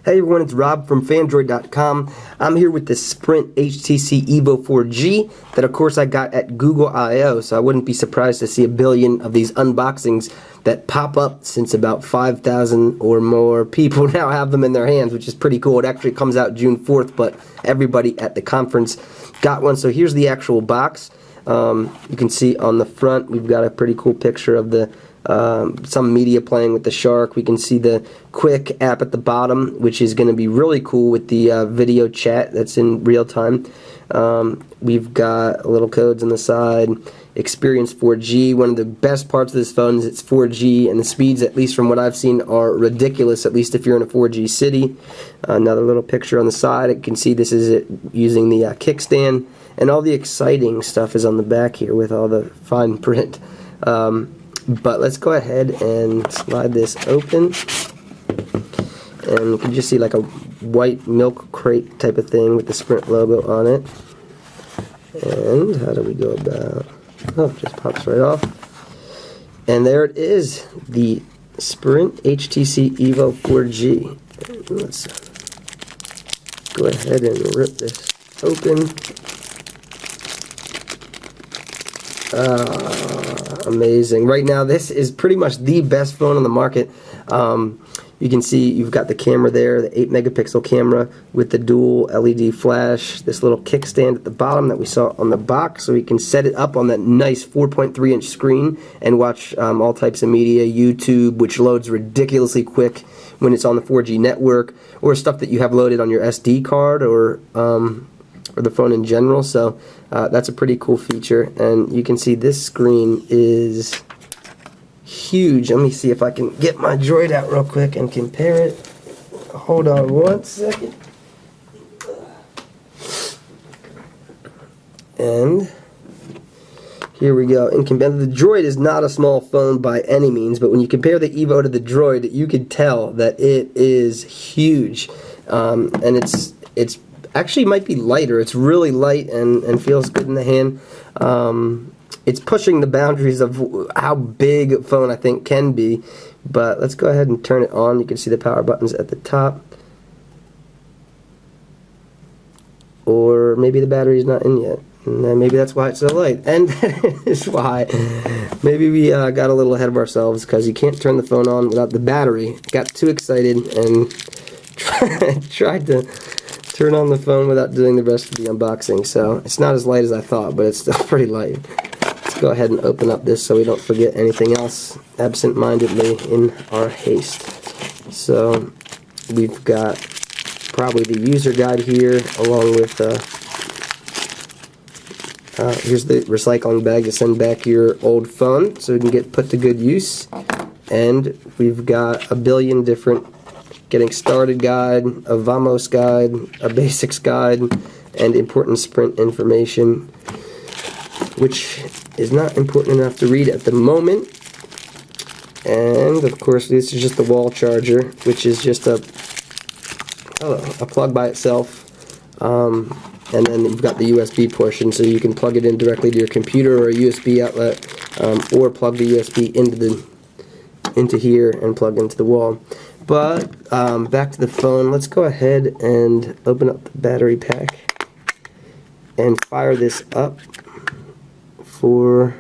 Hey everyone, it's Rob from Fandroid.com. I'm here with the Sprint HTC EVO 4G that of course I got at Google I/O, so I wouldn't be surprised to see a billion of these unboxings that pop up since about 5,000 or more people now have them in their hands, which is pretty cool. It actually comes out June 4th, but everybody at the conference got one. So here's the actual box. You can see on the front we've got a pretty cool picture of the some media playing with the shark. We can see the quick app at the bottom, which is going to be really cool with the video chat that's in real time. We've got little codes on the side. Experience 4G. One of the best parts of this phone is it's 4G, and the speeds, at least from what I've seen, are ridiculous, at least if you're in a 4G city. Another little picture on the side. You can see this is it using the kickstand, and all the exciting stuff is on the back here with all the fine print. But let's go ahead and slide this open, and you can just see like a white milk crate type of thing with the Sprint logo on it. And how do we go about? Oh, it just pops right off. And there it is, the Sprint HTC EVO 4G. Let's go ahead and rip this open. Amazing. Right now this is pretty much the best phone on the market. You can see you've got the camera there, the 8 megapixel camera with the dual LED flash, this little kickstand at the bottom that we saw on the box, so you can set it up on that nice 4.3 inch screen and watch all types of media, YouTube, which loads ridiculously quick when it's on the 4G network, or stuff that you have loaded on your SD card or the phone in general. So that's a pretty cool feature. And you can see this screen is huge. Let me see if I can get my Droid out real quick and compare it. Hold on one second. And here we go. The Droid is not a small phone by any means, but when you compare the EVO to the Droid, you can tell that it is huge. And it's actually might be lighter. It's really light and feels good in the hand. It's pushing the boundaries of how big a phone I think can be. But let's go ahead and turn it on. You can see the power buttons at the top. Or maybe the battery's not in yet. And maybe that's why it's so light. And that is why. Maybe we got a little ahead of ourselves, because you can't turn the phone on without the battery. Got too excited and tried to turn on the phone without doing the rest of the unboxing. So it's not as light as I thought, but it's still pretty light. Let's go ahead and open up this so we don't forget anything else absent-mindedly in our haste. So we've got probably the user guide here, along with here's the recycling bag to send back your old phone so it can get put to good use. And we've got a billion different getting started guide, a Vamos guide, a basics guide, and important Sprint information, which is not important enough to read at the moment. And of course this is just the wall charger, which is just a plug by itself. And then you've got the USB portion, so you can plug it in directly to your computer or a USB outlet, or plug the USB into here and plug into the wall. But back to the phone. Let's go ahead and open up the battery pack and fire this up for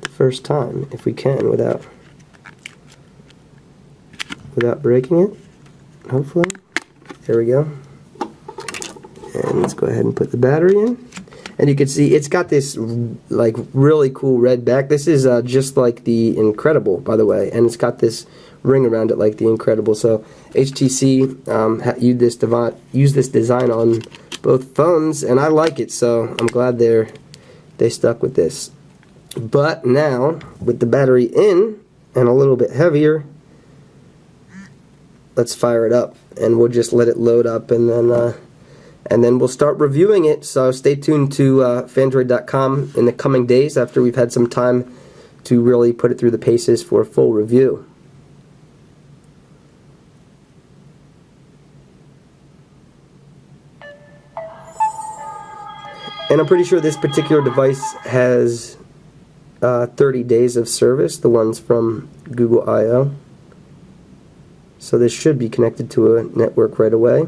the first time, if we can, without breaking it, hopefully. There we go. And let's go ahead and put the battery in. And you can see it's got this like really cool red back. This is just like the Incredible, by the way, and it's got this ring around it like the Incredible. So HTC used this design on both phones, and I like it. So I'm glad they stuck with this. But now with the battery in and a little bit heavier, let's fire it up, and we'll just let it load up, and then we'll start reviewing it. So stay tuned to Fandroid.com in the coming days after we've had some time to really put it through the paces for a full review. And I'm pretty sure this particular device has 30 days of service, the ones from Google I/O. So this should be connected to a network right away.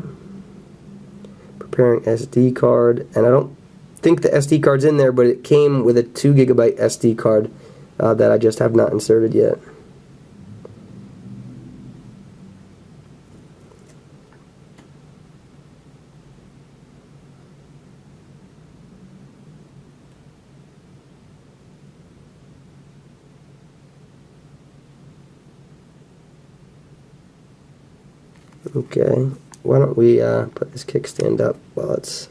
Preparing SD card, and I don't think the SD card's in there, but it came with a 2 GB SD card that I just have not inserted yet. Okay, why don't we put this kickstand up while it's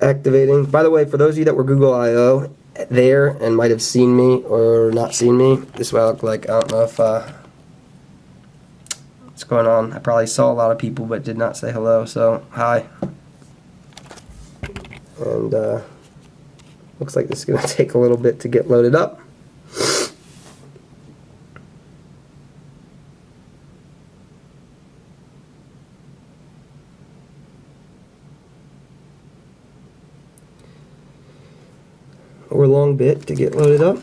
activating. By the way, for those of you that were Google I/O there and might have seen me or not seen me, this is what I look like. I don't know if what's going on. I probably saw a lot of people but did not say hello, so hi. And looks like this is going to take a little bit to get loaded up. Or a long bit to get loaded up.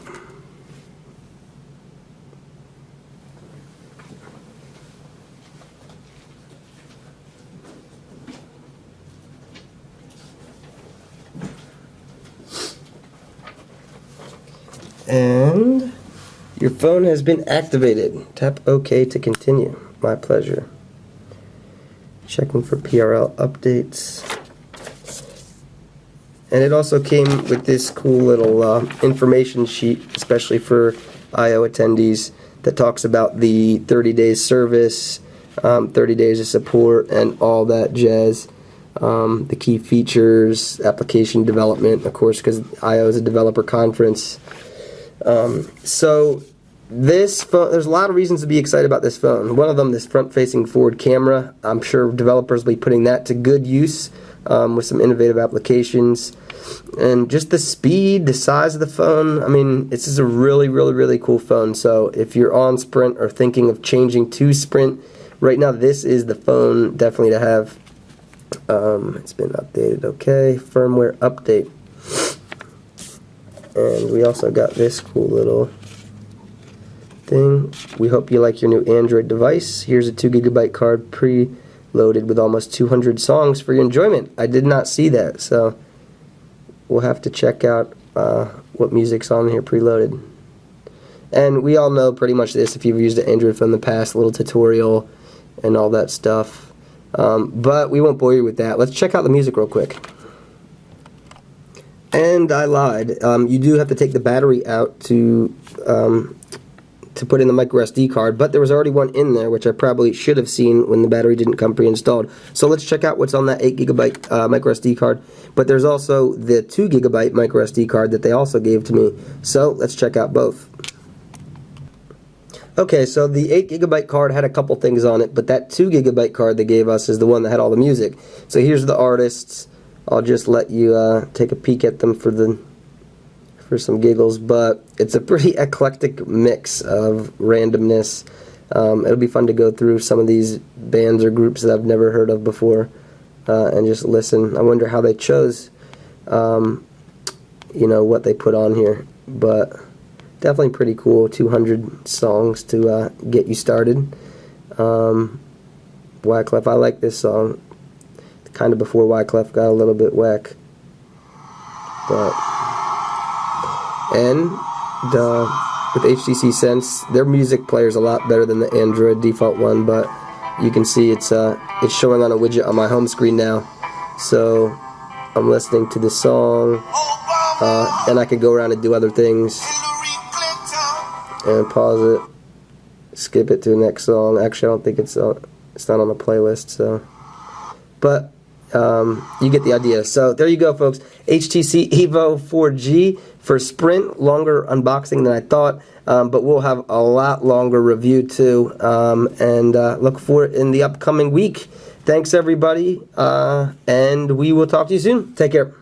And your phone has been activated. Tap OK to continue. My pleasure. Checking for PRL updates. And it also came with this cool little information sheet, especially for I/O attendees, that talks about the 30 days service, 30 days of support, and all that jazz. The key features, application development, of course, because I/O is a developer conference. So this phone, there's a lot of reasons to be excited about this phone. One of them, this front-facing forward camera. I'm sure developers will be putting that to good use with some innovative applications. And just the speed, the size of the phone, I mean, this is a really, really, really cool phone. So if you're on Sprint or thinking of changing to Sprint, right now this is the phone definitely to have. It's been updated, okay, firmware update. And we also got this cool little thing. We hope you like your new Android device. Here's a 2 GB card pre-loaded with almost 200 songs for your enjoyment. I did not see that, so we'll have to check out what music's on here preloaded. And we all know pretty much this if you've used an Android phone in the past, a little tutorial and all that stuff. But we won't bore you with that. Let's check out the music real quick. And I lied. You do have to take the battery out to put in the micro SD card, but there was already one in there, which I probably should have seen when the battery didn't come pre-installed. So let's check out what's on that 8 GB micro SD card. But there's also the 2 GB micro SD card that they also gave to me. So let's check out both. Okay, so the 8 GB card had a couple things on it, but that 2 GB card they gave us is the one that had all the music. So here's the artists. I'll just let you take a peek at them for some giggles, but it's a pretty eclectic mix of randomness. It'll be fun to go through some of these bands or groups that I've never heard of before and just listen. I wonder how they chose, you know, what they put on here, but definitely pretty cool. 200 songs to get you started. Wyclef, I like this song. Kind of before Wyclef got a little bit whack, but and with HTC Sense, their music player is a lot better than the Android default one. But you can see it's showing on a widget on my home screen now. So I'm listening to this song, and I could go around and do other things, and pause it, skip it to the next song. Actually, I don't think it's not on the playlist. So, but you get the idea. So there you go, folks. HTC EVO 4G for Sprint. Longer unboxing than I thought, but we'll have a lot longer review too, and look for it in the upcoming week. Thanks, everybody, and we will talk to you soon. Take care.